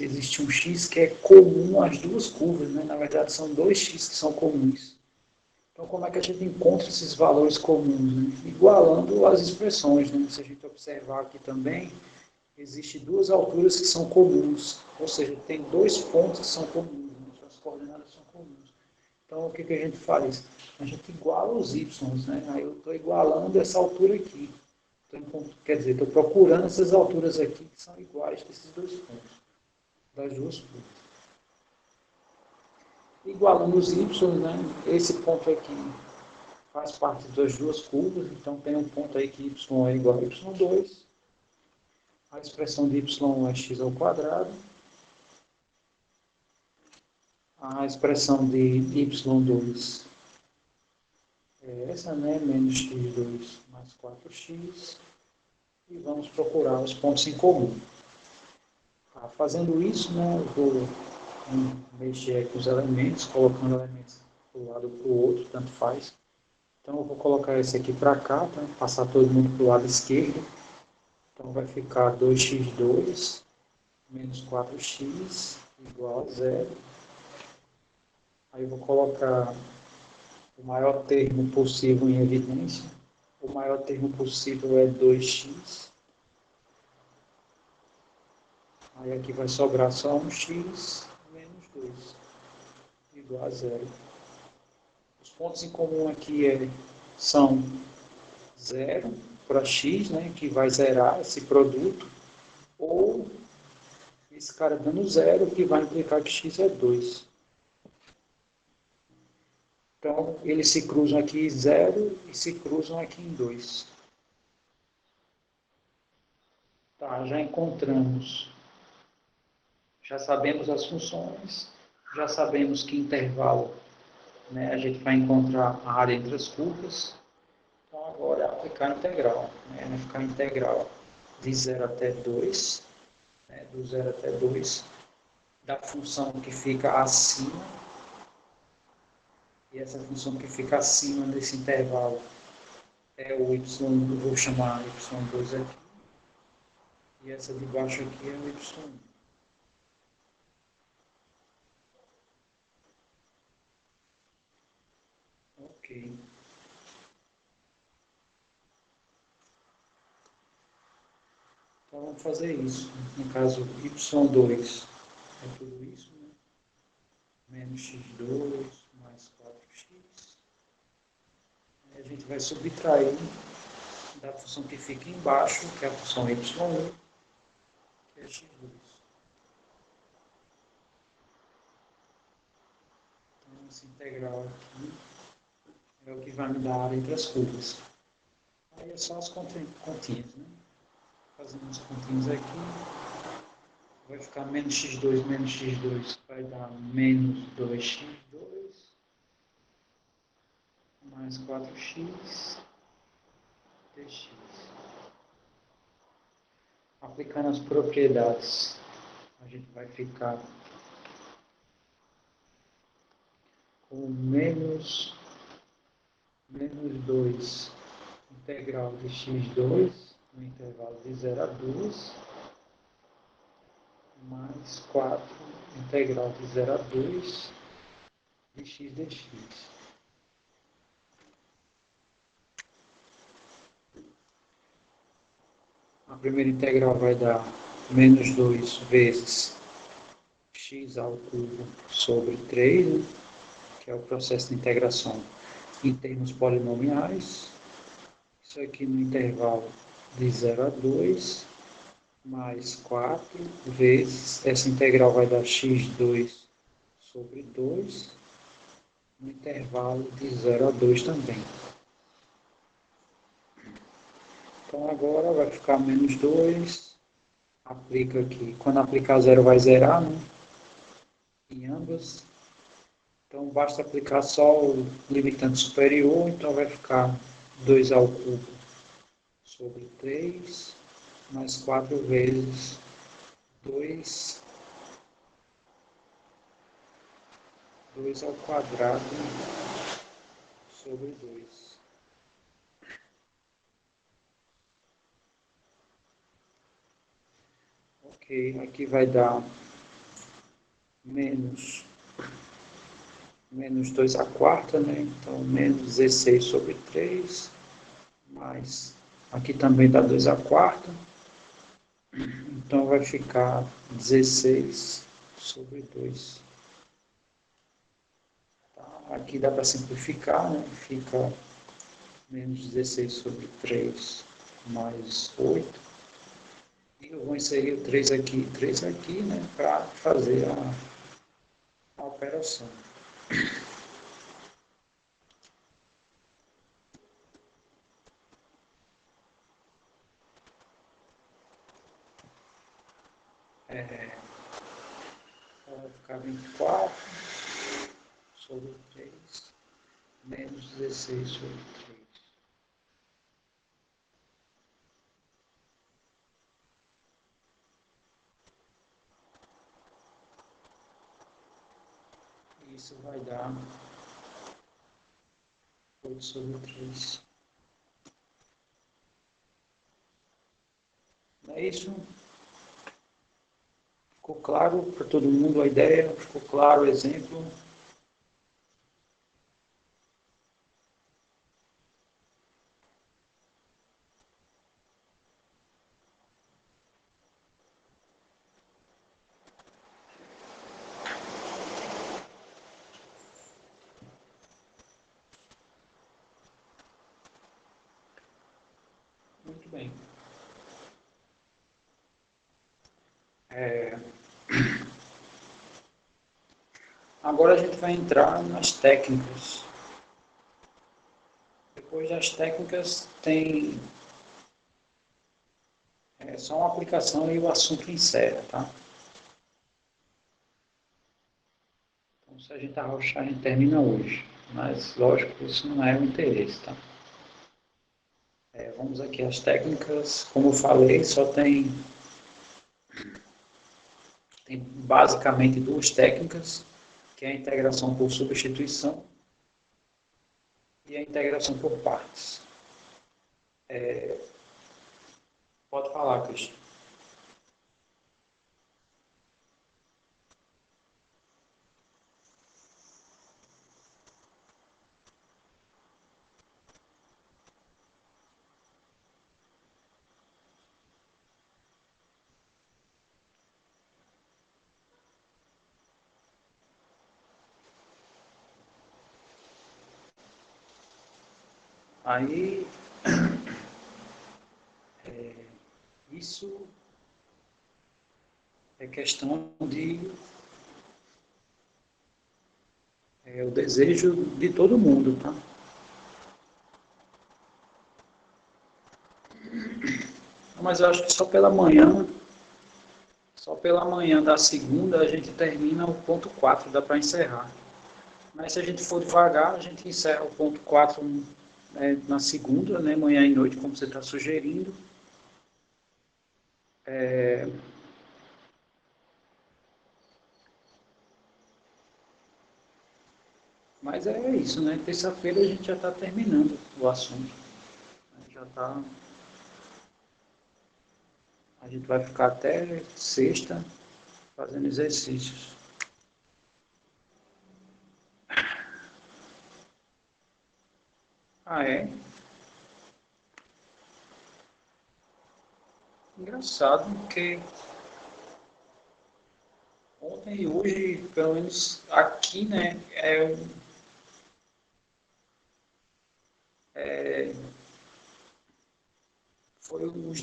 existe um x que é comum às duas curvas, né? Na verdade, são dois x que são comuns. Então, como é que a gente encontra esses valores comuns? Né? Igualando as expressões, né? Se a gente observar aqui também, existem duas alturas que são comuns, ou seja, tem dois pontos que são comuns, né? As coordenadas são comuns. Então, o que a gente faz? A gente iguala os y, né? Aí eu estou igualando essa altura aqui. Quer dizer, estou procurando essas alturas aqui que são iguais desses dois pontos, das duas curvas. Igualando os y, né? Esse ponto aqui faz parte das duas curvas, então tem um ponto aí que y é igual a y2, a expressão de y é x ao quadrado, a expressão de y2 é essa, né? Menos x2 mais 4x, e vamos procurar os pontos em comum. Fazendo isso, né, eu vou mexer aqui os elementos, colocando elementos para um lado ou para o outro, tanto faz. Então eu vou colocar esse aqui para cá, tá? Passar todo mundo para o lado esquerdo. Então vai ficar 2x2 menos 4x igual a 0. Aí eu vou colocar o maior termo possível em evidência. O maior termo possível é 2x. Aí aqui vai sobrar só um x menos 2, igual a 0. Os pontos em comum aqui são 0 para x, né, que vai zerar esse produto, ou esse cara dando zero, que vai implicar que x é 2. Então, eles se cruzam aqui em 0 e se cruzam aqui em 2. Tá, já encontramos. Já sabemos as funções, já sabemos que intervalo, né, a gente vai encontrar a área entre as curvas. Então, agora é aplicar a integral. Né, vai ficar a integral de 0 até 2, né, do 0 até 2, da função que fica acima. E essa função que fica acima desse intervalo é o y, eu vou chamar y2 aqui, e essa de baixo aqui é o y1. Ok. Então vamos fazer isso. No caso, y2 é tudo isso, né? Menos x2 mais 4x. Aí a gente vai subtrair da função que fica embaixo, que é a função y1, que é x2. Então, essa integral aqui é o que vai me dar a área entre as curvas. Aí é só as continhas, né? Fazendo as continhas aqui, vai ficar menos x2 vai dar menos 2x2 mais 4x dx. Aplicando as propriedades, a gente vai ficar com menos 2 integral de x2 no intervalo de 0 a 2 mais 4 integral de 0 a 2 de x dx. A primeira integral vai dar menos 2 vezes x ao cubo sobre 3, né, que é o processo de integração em termos polinomiais. Isso aqui no intervalo de 0 a 2, mais 4 vezes, essa integral vai dar x2 sobre 2, no intervalo de 0 a 2 também. Então agora vai ficar menos 2, aplica aqui, quando aplicar zero vai zerar, né, em ambas. Então basta aplicar só o limitante superior, então vai ficar 2 ao cubo sobre 3, mais 4 vezes 2 ao quadrado sobre 2. Ok, aqui vai dar menos 2 à quarta, né? Então, menos 16 sobre 3, mais, aqui também dá 2 à quarta, então vai ficar 16 sobre 2. Tá? Aqui dá para simplificar, né? Fica menos 16 sobre 3 mais 8. E eu vou inserir o 3 aqui, né? Para fazer a operação. Vai ficar 24 sobre 3 menos 16 sobre 3. Isso vai dar 8 sobre 3. Não é isso? Ficou claro para todo mundo a ideia? Ficou claro o exemplo? Muito bem. Agora a gente vai entrar nas técnicas. Depois das técnicas tem só uma aplicação e o assunto encerra, tá? Então, se a gente arrochar, a gente termina hoje. Mas, lógico, isso não é o interesse, tá? Vamos aqui às técnicas. Como eu falei, só tem basicamente duas técnicas, que é a integração por substituição e a integração por partes. Pode falar, Cristian. Aí, isso é questão de o desejo de todo mundo, tá? Mas eu acho que só pela manhã da segunda a gente termina o ponto 4, dá para encerrar. Mas se a gente for devagar, a gente encerra o ponto 4 na segunda, né, manhã e noite, como você está sugerindo. Mas é isso, né? Terça-feira a gente já está terminando o assunto. Já tá, a gente vai ficar até sexta fazendo exercícios. Ah, é? Engraçado, porque ontem e hoje, pelo menos aqui, né, foi os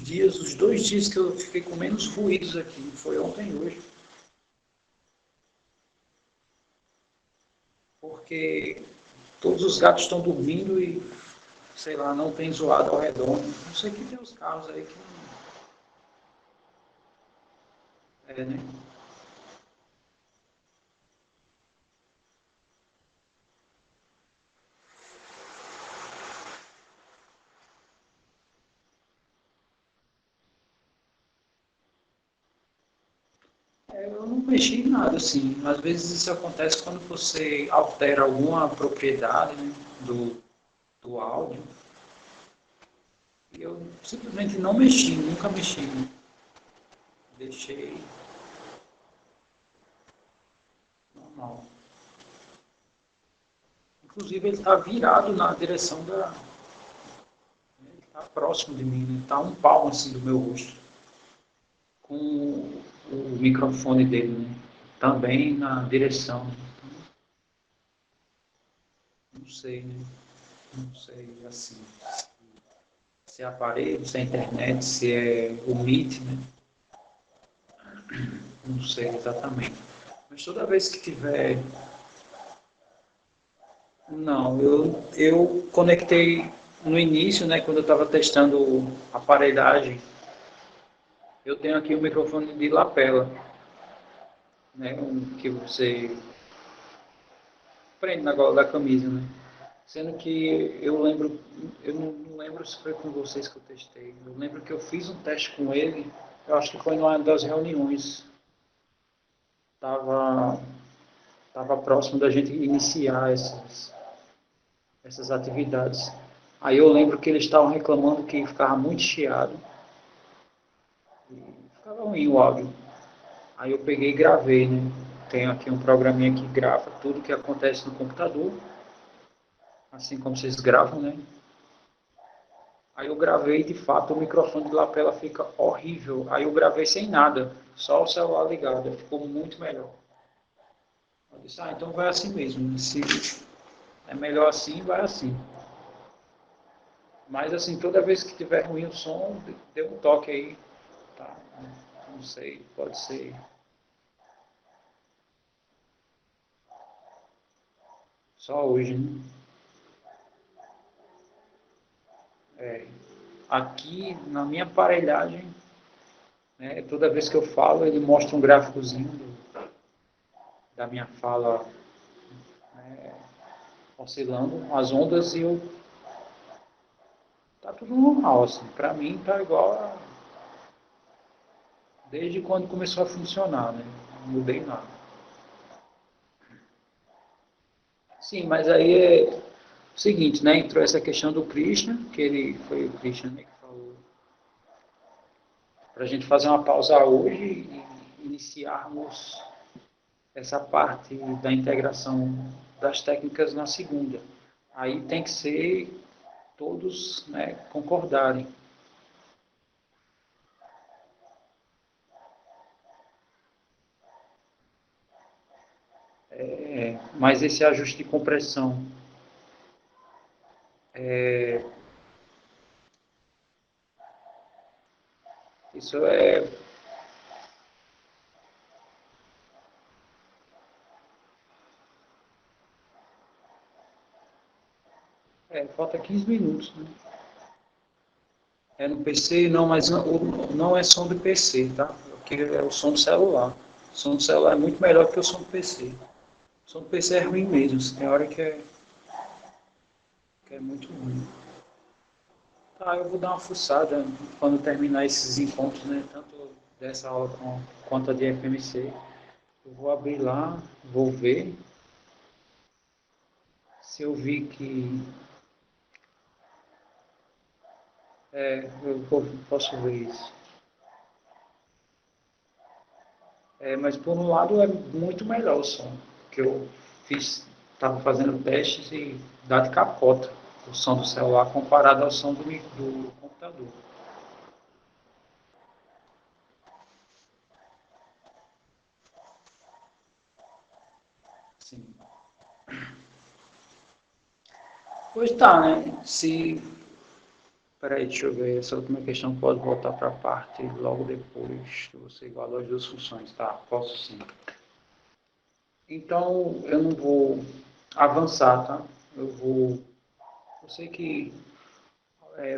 2 dias que eu fiquei com menos ruídos aqui. Foi ontem e hoje. Porque todos os gatos estão dormindo e, sei lá, não tem zoado ao redor. Não sei que tem os carros aí que né? Eu não mexi em nada, assim. Às vezes isso acontece quando você altera alguma propriedade, né, do áudio. E eu simplesmente não mexi, nunca mexi. Né? Deixei normal. Inclusive ele está virado na direção da. Ele está próximo de mim, né? Está um palmo assim do meu rosto. Com o microfone dele, né? Também na direção. Não sei, né? Não sei, assim. Se é aparelho, se é internet, se é o Meet, né? Não sei exatamente. Mas toda vez que tiver. Não, eu conectei no início, né, quando eu estava testando a aparelhagem, eu tenho aqui o microfone de lapela, né, que você prende na gola da camisa, né? Sendo que eu não lembro se foi com vocês que eu testei. Eu lembro que eu fiz um teste com ele, eu acho que foi numa das reuniões. Tava, tava próximo da gente iniciar essas atividades. Aí eu lembro que eles estavam reclamando que ficava muito chiado, ficava ruim o áudio. Aí eu peguei e gravei, né? Tenho aqui um programinha que grava tudo que acontece no computador, assim como vocês gravam, né? Aí eu gravei, de fato, o microfone de lapela fica horrível. Aí eu gravei sem nada, só o celular ligado, ficou muito melhor. Eu disse, então vai assim mesmo. Se é melhor assim, vai assim. Mas assim, toda vez que tiver ruim o som, dê um toque aí, tá? Não sei, pode ser. Só hoje, né? Aqui, na minha aparelhagem, né, toda vez que eu falo, ele mostra um gráficozinho da minha fala, né, oscilando as ondas e eu tá tudo normal, assim. Para mim tá igual desde quando começou a funcionar, né? Não mudei nada. Sim, mas aí é o seguinte, né? Entrou essa questão do Krishna, que ele foi o Krishna, né, que falou para a gente fazer uma pausa hoje e iniciarmos essa parte da integração das técnicas na segunda. Aí tem que ser todos, né, concordarem. Mas esse ajuste de compressão isso falta 15 minutos, né? É no PC, não, mas não é som do PC, tá? Porque é o som do celular. O som do celular é muito melhor que o som do PC. O som do PC é ruim mesmo, tem hora que é muito ruim. Tá, eu vou dar uma fuçada quando terminar esses encontros, né? Tanto dessa aula quanto a de FMC. Eu vou abrir lá, vou ver. Se eu vi que posso ver isso. Mas por um lado é muito melhor o som, que eu estava fazendo testes e dá de capota o som do celular comparado ao som do computador. Sim. Pois tá, né? Se. Peraí, deixa eu ver. Essa última questão pode voltar para a parte logo depois que você iguala as duas funções. Tá, posso sim. Então, eu não vou avançar, tá? Eu sei que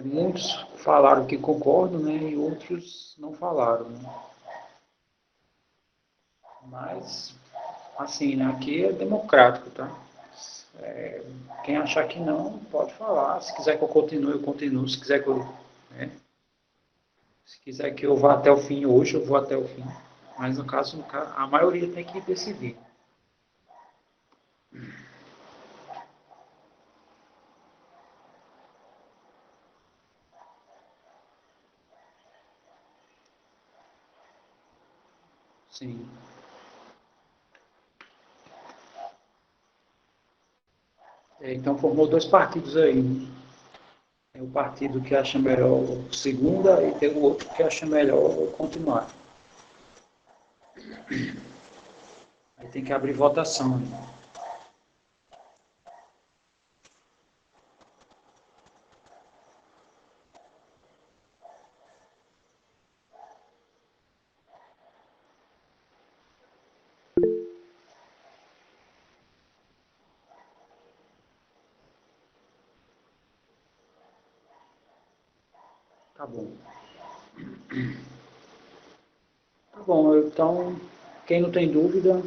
muitos falaram que concordam, né? E outros não falaram, né? Mas, assim, né, aqui é democrático, tá? É, quem achar que não, pode falar. Se quiser que eu continue, eu continuo. Se quiser que eu, né? Se quiser que eu vá até o fim hoje, eu vou até o fim. Mas no caso, a maioria tem que decidir. Sim. Então formou dois partidos aí, né? Tem o partido que acha melhor segunda e tem o outro que acha melhor continuar. Aí tem que abrir votação, né? Tá bom. Tá bom, então, quem não tem dúvida,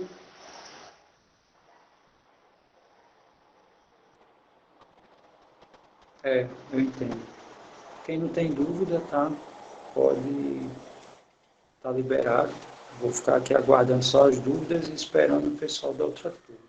eu entendo. Quem não tem dúvida, tá? Pode estar liberado. Vou ficar aqui aguardando só as dúvidas e esperando o pessoal da outra turma.